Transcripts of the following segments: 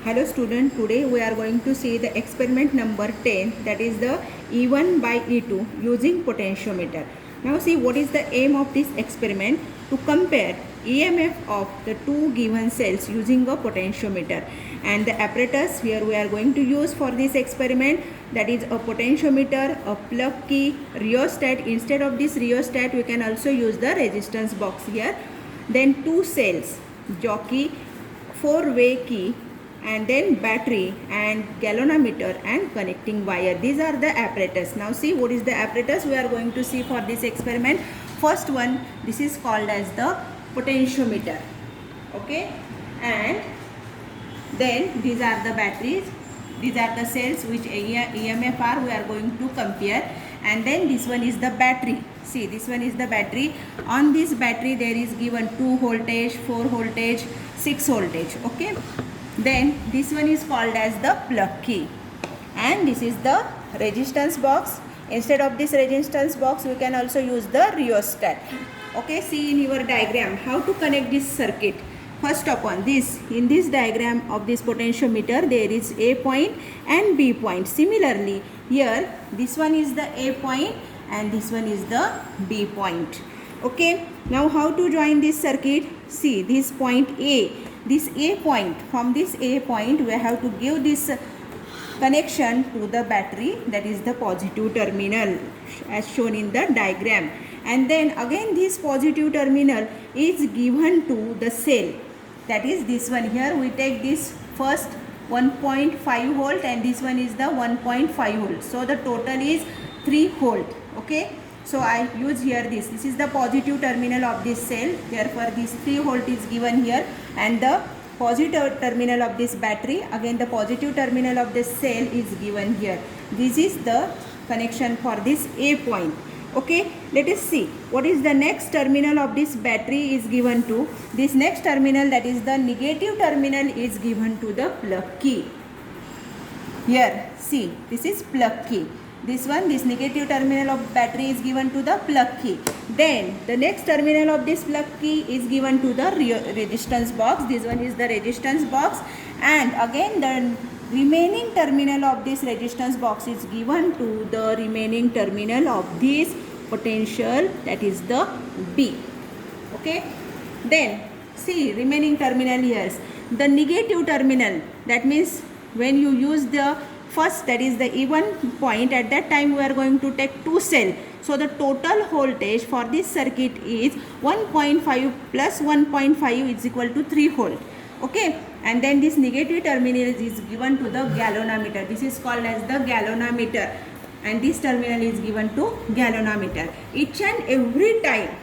Hello student, today we are going to see the experiment number 10, that is the E1 by E2 using potentiometer. Now see what is the aim of this experiment: to compare EMF of the two given cells using a potentiometer. And the apparatus here we are going to use for this experiment, that is a potentiometer, a plug key, rheostat. Instead of this rheostat we can also use the resistance box here. Then two cells, jockey, four-way key, and then battery and galvanometer and connecting wire. These are the apparatus. Now see what is the apparatus we are going to see for this experiment. First one, this is called as the potentiometer, okay, and then these are the batteries, these are the cells which EMF are we are going to compare. And then this one is the battery. See, this one is the battery. On this battery there is given 2 voltage, 4 voltage, 6 voltage, okay. Then this one is called as the plug key, and this is the resistance box. Instead of this resistance box we can also use the rheostat, okay. See in your diagram how to connect this circuit. First upon this, in this diagram of this potentiometer there is A point and B point. Similarly here this one is the A point and this one is the B point, okay. Now how to join this circuit? See this point A, this A point, from this A point we have to give this connection to the battery, that is the positive terminal as shown in the diagram. And then again this positive terminal is given to the cell, that is this one. Here we take this first 1.5 volt and this one is the 1.5 volt. So the total is 3 volt, okay. So I use here this is the positive terminal of this cell, therefore this 3 volt is given here, and the positive terminal of this battery, again the positive terminal of this cell is given here. This is the connection for this A point, okay. Let us see what is the next terminal of this battery is given to. This next terminal, that is the negative terminal, is given to the plug key. Here see, this is plug key. This one, this negative terminal of battery is given to the plug key. Then the next terminal of this plug key is given to the resistance box. This one is the resistance box, and again the remaining terminal of this resistance box is given to the remaining terminal of this potential, that is the B, okay. Then see remaining terminal here, the negative terminal, that means when you use the first, that is the E1 point, at that time we are going to take 2 cell. So the total voltage for this circuit is 1.5 plus 1.5 is equal to 3 volt, okay. And then this negative terminal is given to the galvanometer. This is called as the galvanometer, and this terminal is given to galvanometer. Each and every time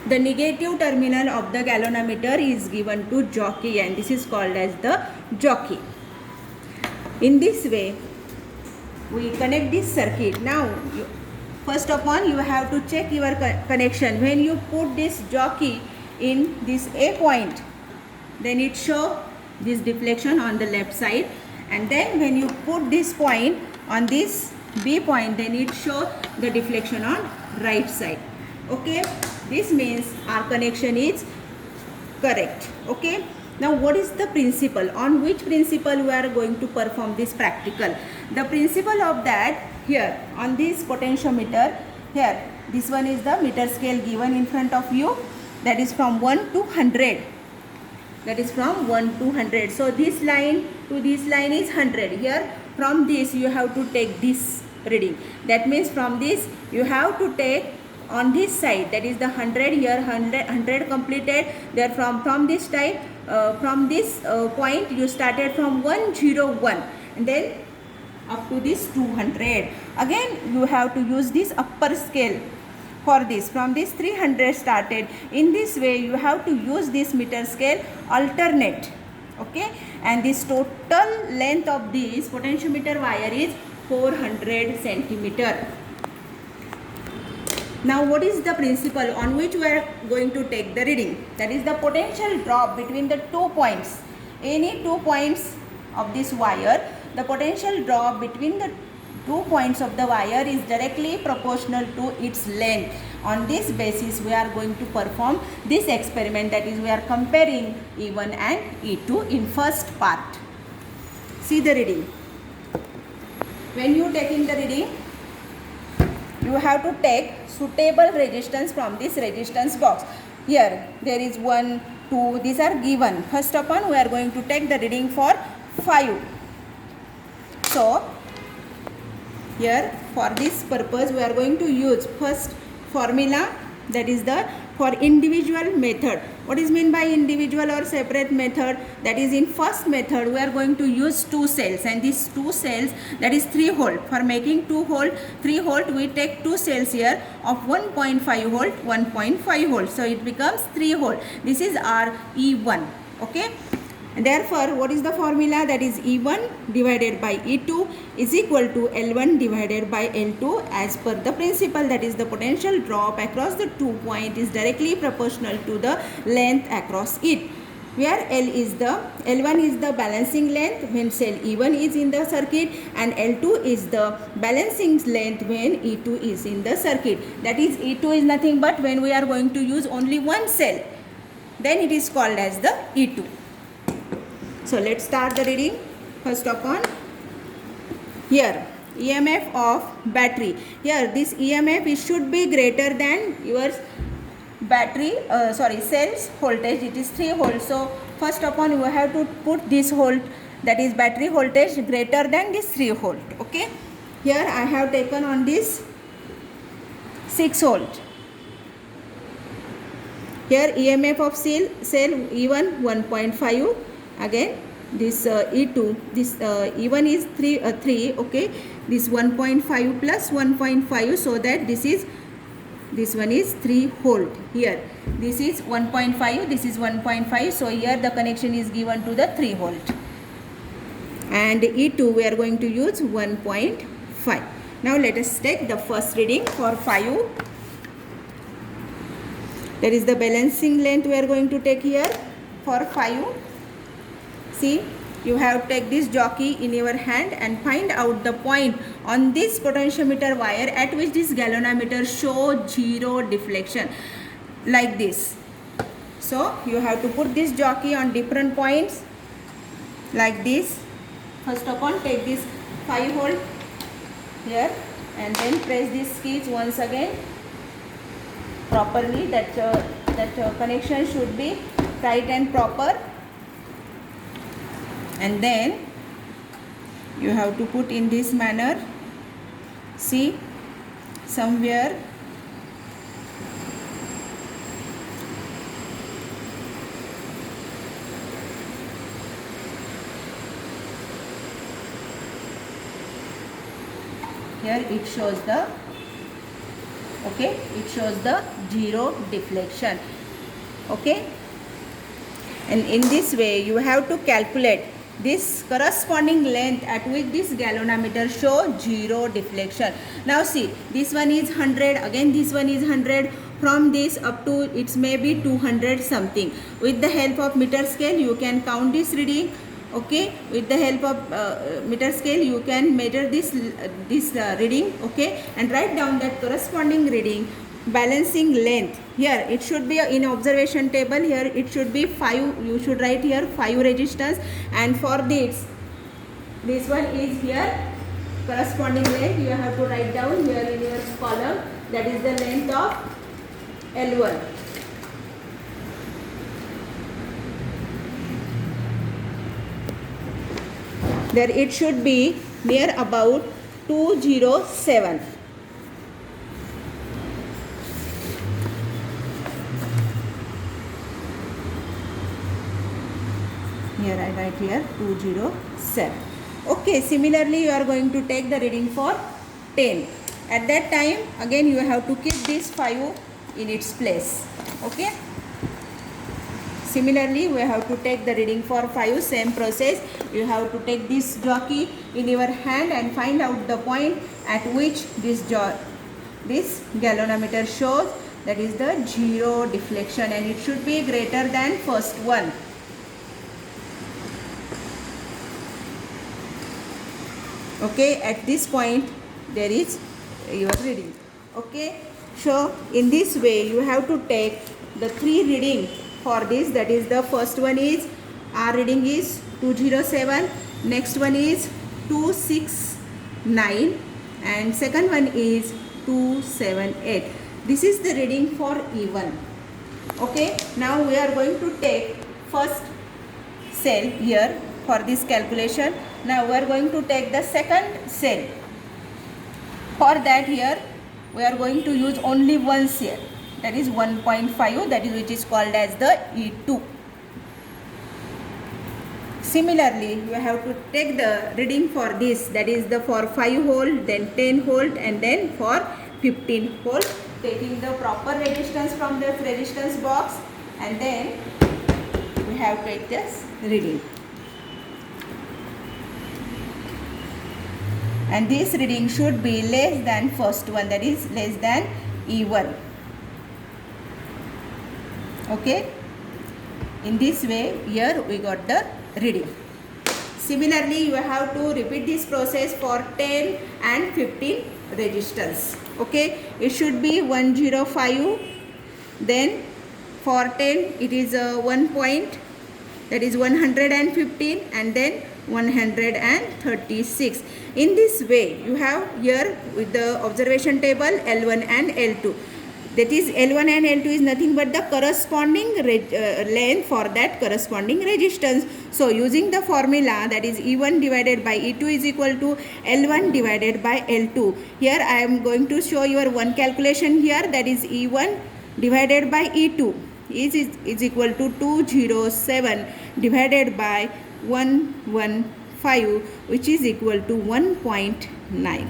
the negative terminal of the galvanometer is given to jockey, and this is called as the jockey. In this way we connect this circuit. Now first of all you have to check your connection. When you put this jockey in this A point, then it show this deflection on the left side, and then when you put this point on this B point, then it show the deflection on right side, okay. This means our connection is correct, okay. Now what is the principle? On which principle we are going to perform this practical? The principle of that, here on this potentiometer, here this one is the meter scale given in front of you, that is from 1 to 100, that is from 1 to 100. So this line to this line is 100. Here from this you have to take this reading, that means from this you have to take on this side, that is the 100. Here 100 completed. There from this type, from this point you started from 101 and then up to this 200. Again you have to use this upper scale for this, from this 300 started. In this way you have to use this meter scale alternate, okay. And this total length of this potentiometer wire is 400 centimeter. Now what is the principle on which we are going to take the reading? That is the potential drop between the 2 points. Any 2 points of this wire, the potential drop between the two points of the wire is directly proportional to its length. On this basis we are going to perform this experiment, that is we are comparing E1 and E2 in first part. See the reading. When you taking the reading, you have to take suitable resistance from this resistance box. Here there is 1, 2, these are given. First upon we are going to take the reading for 5. So here for this purpose we are going to use first formula, that is the for individual method. What is mean by individual or separate method? That is, in first method we are going to use 2 cells, and these 2 cells, that is 3 volt. For making 3 volt we take 2 cells here of 1.5 volt, 1.5 volt. So it becomes 3 volt. This is our E1. Okay. And therefore, what is the formula? That is E1 divided by E2 is equal to L1 divided by L2 as per the principle, that is the potential drop across the 2 point is directly proportional to the length across it. Where L1 is the balancing length when cell E1 is in the circuit, and L2 is the balancing length when E2 is in the circuit. That is, E2 is nothing but when we are going to use only one cell, then it is called as the E2. So let's start the reading. First upon, here EMF of battery. Here this EMF it should be greater than your cell's voltage. It is 3 volts. So first upon you have to put this volt, that is battery voltage, greater than this 3 volt. Okay. Here I have taken on this 6 volt. Here EMF of cell E1 1.5. Again this E2, this E1 is 3, okay, this 1.5 plus 1.5, so that this one is 3 volt. Here this is 1.5, this is 1.5, so here the connection is given to the 3 volt, and E2 we are going to use 1.5. Now let us take the first reading for 5. That is the balancing length we are going to take here for 5. See, you have to take this jockey in your hand and find out the point on this potentiometer wire at which this galvanometer show 0 deflection, like this. So you have to put this jockey on different points like this. First of all, take this 5 volt here and then press this switch once again properly. That connection should be tight and proper. And then you have to put in this manner. See, somewhere here it shows the, okay, it shows the 0 deflection. Okay, and in this way you have to calculate this corresponding length at which this galvanometer show 0 deflection. Now see, this one is 100, again this one is 100, from this up to it's maybe 200 something. With the help of meter scale you can count this reading. Okay, with the help of meter scale you can measure this reading, okay, and write down that corresponding reading. Balancing length, here it should be in observation table, here it should be 5, you should write here 5 resistance, and for this one is here corresponding length, you have to write down here in your column, that is the length of L1. There it should be near about 207. Here I write here 207. Okay, similarly you are going to take the reading for 10. At that time again you have to keep this 5 in its place. Okay. Similarly we have to take the reading for 5, same process. You have to take this jockey in your hand and find out the point at which this galvanometer shows, that is the 0 deflection, and it should be greater than first one. Okay, at this point there is your reading. Okay, so in this way you have to take the 3 reading for this. That is, the first one is our reading is 207, next one is 269, and second one is 278. This is the reading for E1. Okay, now we are going to take first cell here for this calculation. Now we are going to take the second cell. For that, here we are going to use only one cell, that is 1.5, that is which is called as the E2. Similarly, you have to take the reading for this, that is the for 5 volt, then 10 volt, and then for 15 volt, taking the proper resistance from the resistance box, and then we have to take this reading. And this reading should be less than first one, that is less than E1. Okay, in this way here we got the reading. Similarly, you have to repeat this process for 10 and 15 resistance. Okay, it should be 105, then for 10 it is 1 point, that is 115, and then 136. In this way you have here with the observation table L1 and L2. That is, L1 and L2 is nothing but the corresponding length for that corresponding resistance. So using the formula, that is E1 divided by E2 is equal to L1 divided by L2. Here I am going to show your one calculation here, that is E1 divided by E2 is equal to 207 divided by 115, which is equal to 1.9.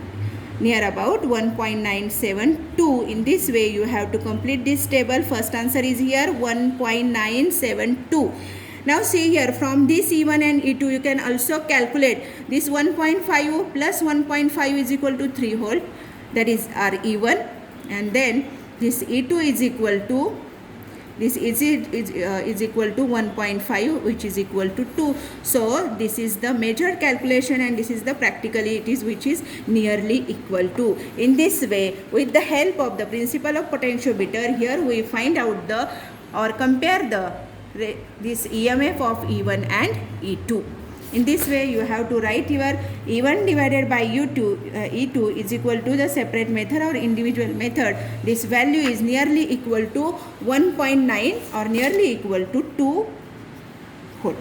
Near about 1.972. In this way you have to complete this table. First answer is here 1.972. Now see here, from this E1 and E2 you can also calculate this 1.5 plus 1.5 is equal to 3 volt, that is our E1, and then this E2 is equal to this is equal to 1.5, which is equal to 2. So this is the measured calculation and this is the practically it is which is nearly equal to. In this way, with the help of the principle of potentiometer, here we find out the or compare the this EMF of E1 and E2. In this way you have to write your E1 divided by E2 is equal to the separate method or individual method. This value is nearly equal to 1.9 or nearly equal to 2 volt.